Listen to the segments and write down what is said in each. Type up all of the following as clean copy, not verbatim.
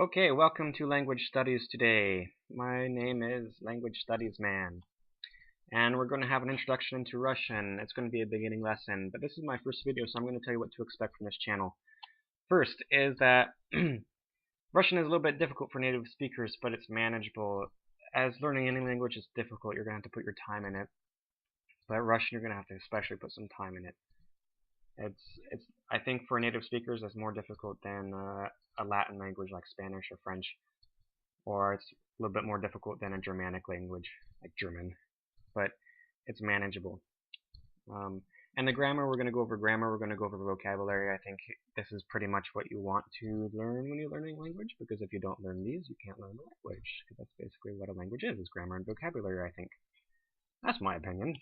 Okay, welcome to Language Studies today. My name is Language Studies Man, and we're going to have an introduction to Russian. It's going to be a beginning lesson, but this is my first video, so I'm going to tell you what to expect from this channel. First is that Russian is a little bit difficult for native speakers, but it's manageable. As learning any language is difficult, you're going to have to put your time in it. But Russian, you're going to have to especially put some time in it. I think for native speakers, it's more difficult than a Latin language like Spanish or French, or it's a little bit more difficult than a Germanic language like German, but it's manageable. And the grammar, we're going to go over grammar, we're going to go over vocabulary. I think this is pretty much what you want to learn when you're learning language, because if you don't learn these, you can't learn the language, because that's basically what a language is grammar and vocabulary, I think. That's my opinion.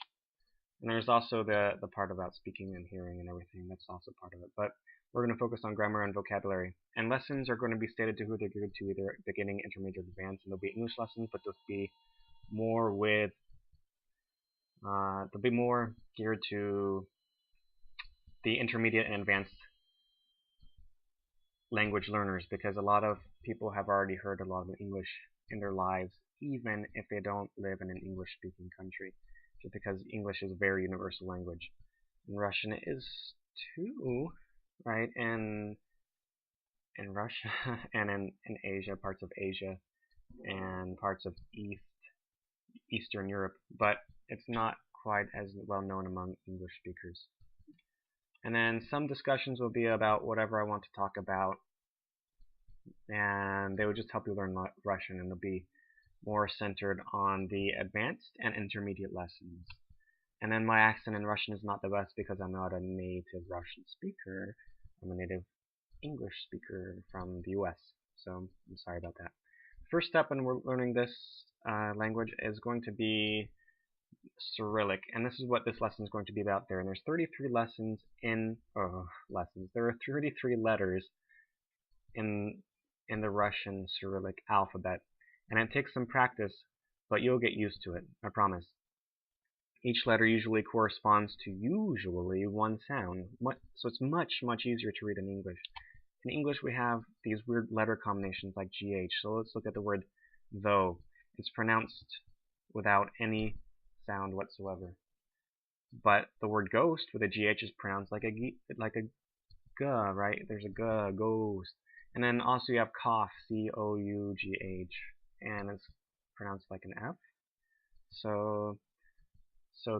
And there's also the part about speaking and hearing and everything. That's also part of it. But we're going to focus on grammar and vocabulary. And lessons are going to be stated to who they're geared to, either beginning, intermediate, advanced. And they'll be English lessons, but they'll be more with they'll be more geared to the intermediate and advanced language learners, because a lot of people have already heard a lot of English in their lives, even if they don't live in an English-speaking country. Just because English is a very universal language. And Russian is too, right? And in Russia and in Asia, parts of Asia, and parts of Eastern Europe, but it's not quite as well known among English speakers. And then some discussions will be about whatever I want to talk about, and they will just help you learn Russian, and they'll be more centered on the advanced and intermediate lessons. And then my accent in Russian is not the best because I'm not a native Russian speaker. I'm a native English speaker from the US, so I'm sorry about that. First step when we're learning this language is going to be Cyrillic, and this is what this lesson is going to be about there. And there's 33 lessons in There are 33 letters in the Russian Cyrillic alphabet. And it takes some practice, but you'll get used to it, I promise. Each letter usually corresponds to one sound, so it's much, much easier to read in English. In English, we have these weird letter combinations like GH, so let's look at the word though. It's pronounced without any sound whatsoever. But the word ghost with a GH is pronounced like a g, right? There's a g, ghost. And then also you have cough, C-O-U-G-H. And it's pronounced like an F. So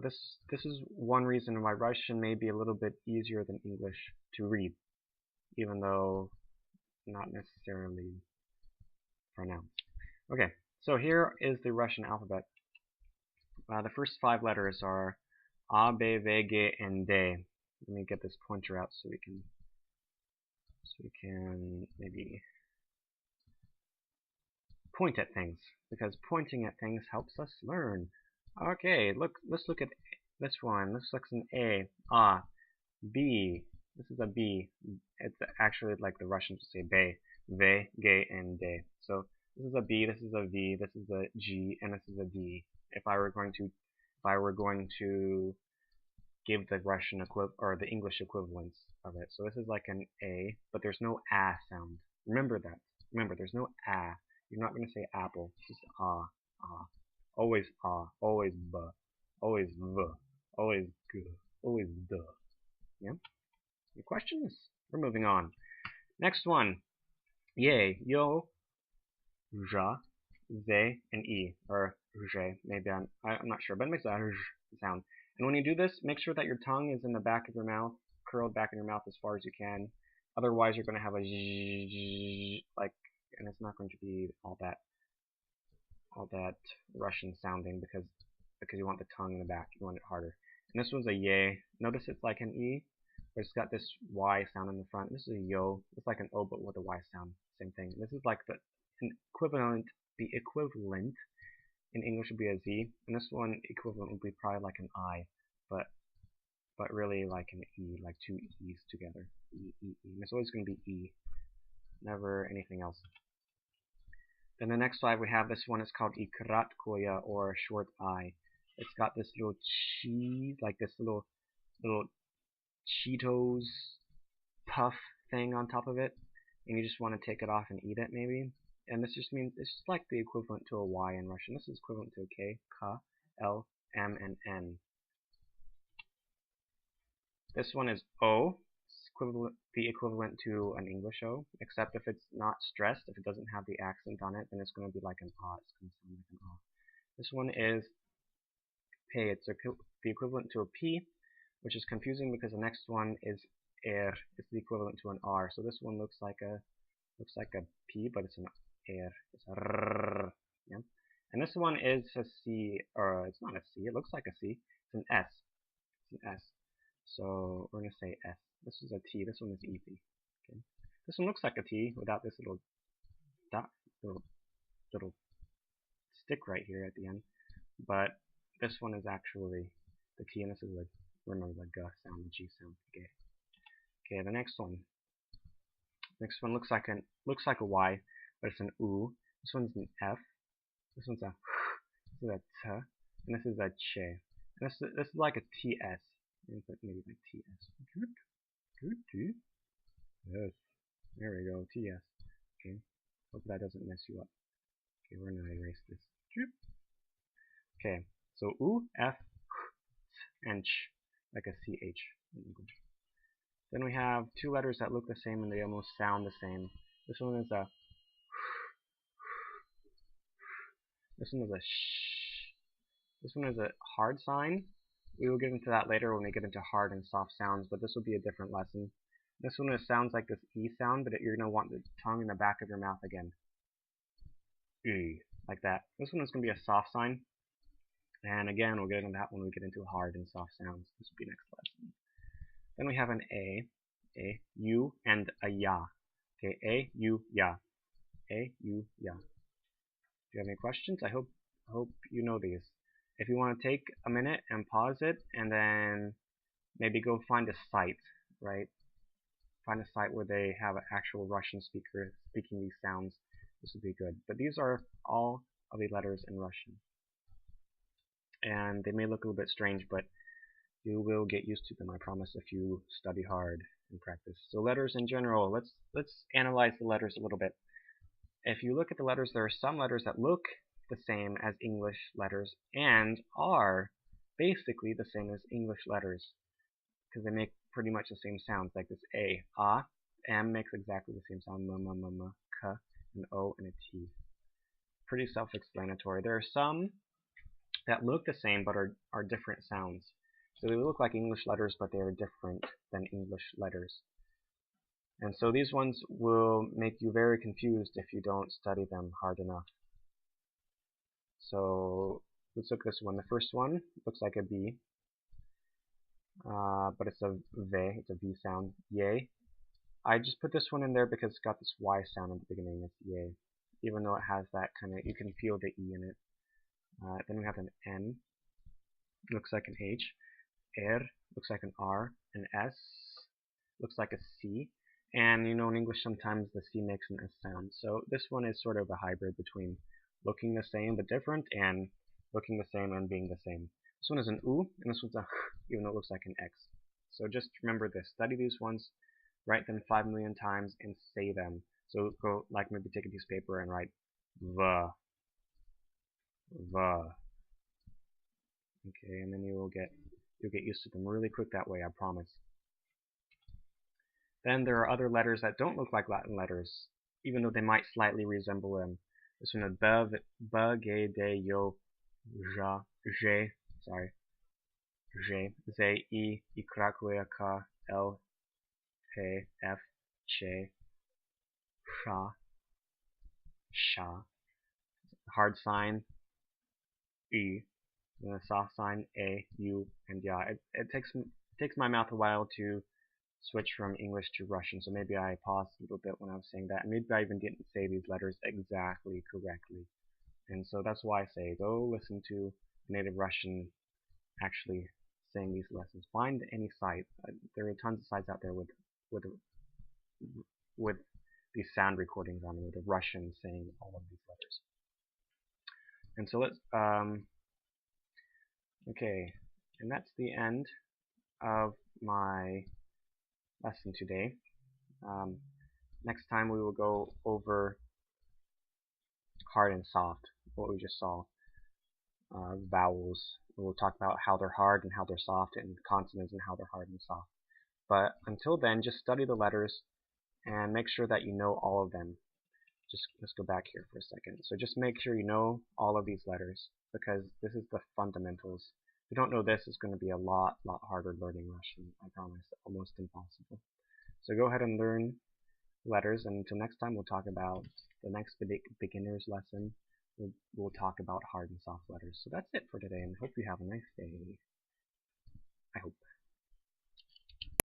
this is one reason why Russian may be a little bit easier than English to read, even though not necessarily pronounced. Okay, so here is the Russian alphabet. The first 5 letters are A, B, V, G, and D. Let me get this pointer out so we can maybe point at things, because pointing at things helps us learn. Okay, let's look at this one. This looks an A. Ah. B. This is a B. It's actually like the Russians would say B. V, G, and D. So this is a B, this is a V, this is a G, and this is a D. If I were going to give the Russian or the English equivalents of it. So this is like an A, but there's no A sound. Remember that. Remember, there's no A. You're not going to say apple. It's just ah, ah. Always ah, always b, always v, always g, always d. Yeah? Any questions? We're moving on. Next one. Ye, yo, ja, ze, and e. Or je, maybe I'm not sure, but it makes a sound. And when you do this, make sure that your tongue is in the back of your mouth, curled back in your mouth as far as you can. Otherwise, you're going to have a zzz, like, and it's not going to be all that Russian sounding because you want the tongue in the back. You want it harder. And this one's a ye. Notice it's like an e, but it's got this y sound in the front. This is a yo. It's like an o, but with a y sound. Same thing. This is like the equivalent in English would be a z, and this one equivalent would be probably like an I, but really like an E, like 2 E's together. E, E, E. And it's always going to be E, never anything else. Then the next 5 we have, this one is called ikratkoya, or short I. It's got this little cheese, like this little Cheetos puff thing on top of it. and you just want to take it off and eat it maybe. And this just means it's just like the equivalent to a Y in Russian. This is equivalent to a K, K, L, M, and N. This one is O, the equivalent to an English O, except if it's not stressed, if it doesn't have the accent on it, then it's going to be like an A. It's going to sound like an A. This one is P. It's the equivalent to a P, which is confusing because the next one is R. It's the equivalent to an R. So this one looks like a P, but it's an R. It's a R. Yeah. And this one is a C, or it's not a C. It looks like a C. It's an S. It's an S. So we're going to say S. This is a T. This one is easy. Okay. This one looks like a T without this little dot, little stick right here at the end. But this one is actually the T, and this is remember the G sound, the G sound. Okay. Okay. The next one. Next one looks like a Y, but it's an U. This one's an F. This one's a H. This is a T, and this is a Che. And this is like a TS. Maybe like TS. Good. Yes. There we go. TS. Okay. Hope that doesn't mess you up. Okay, we're gonna erase this. Okay. So U, F, and Ch, like a CH in English. Then we have two letters that look the same and they almost sound the same. This one is a sh. This one is a hard sign. We will get into that later when we get into hard and soft sounds, but this will be a different lesson. This one sounds like this E sound, but you're going to want the tongue in the back of your mouth again. E, like that. This one is going to be a soft sign. And again, we'll get into that when we get into hard and soft sounds. This will be next lesson. Then we have an A, U, and a Ya. Okay, A, U, Ya. A, U, Ya. Do you have any questions? I hope you know these. If you want to take a minute and pause it, and then maybe go find a site, right? Find a site where they have an actual Russian speaker speaking these sounds. This would be good. But these are all of the letters in Russian. And they may look a little bit strange, but you will get used to them, I promise, if you study hard and practice. So letters in general, let's analyze the letters a little bit. If you look at the letters, there are some letters that look the same as English letters and are basically the same as English letters because they make pretty much the same sounds, like this A, M makes exactly the same sound, M, K, an O, and a T. Pretty self-explanatory. There are some that look the same but are different sounds. So they look like English letters, but they are different than English letters. And so these ones will make you very confused if you don't study them hard enough. So let's look at this one. The first one looks like a B, but it's a V. It's a V sound. Yay. I just put this one in there because it's got this Y sound at the beginning. It's yay. Even though it has that kind of, you can feel the E in it. Then we have an N. Looks like an H. R looks like an R. An S looks like a C. And you know, in English sometimes the C makes an S sound. So this one is sort of a hybrid between looking the same but different and looking the same and being the same. This one is an U, and this one's a H, even though it looks like an X. So just remember this. Study these ones, write them 5 million times, and say them. So go, like maybe take a piece of paper and write V. Okay, and then you'll get used to them really quick that way, I promise. Then there are other letters that don't look like Latin letters, even though they might slightly resemble them. This one is B, G, D, Yo, J, sorry, J, Z, I, Y, K, L, P, F, Ch, Sha, hard sign, E, and a soft sign, A, U, and Ya. It takes my mouth a while to switch from English to Russian, so maybe I paused a little bit when I was saying that, and maybe I even didn't say these letters exactly correctly. And so that's why I say go listen to a native Russian actually saying these lessons. Find any site. There are tons of sites out there with these sound recordings on them, with a Russian saying all of these letters. And so let's okay, and that's the end of my lesson today. Next time we will go over hard and soft, what we just saw. Vowels. We'll talk about how they're hard and how they're soft, and consonants and how they're hard and soft. But until then, just study the letters and make sure that you know all of them. Let's go back here for a second. So just make sure you know all of these letters, because this is the fundamentals. If you don't know this, it's going to be a lot harder learning Russian. I promise, almost impossible. So go ahead and learn letters, and until next time, we'll talk about the next beginner's lesson. We'll talk about hard and soft letters. So that's it for today, and I hope you have a nice day. I hope.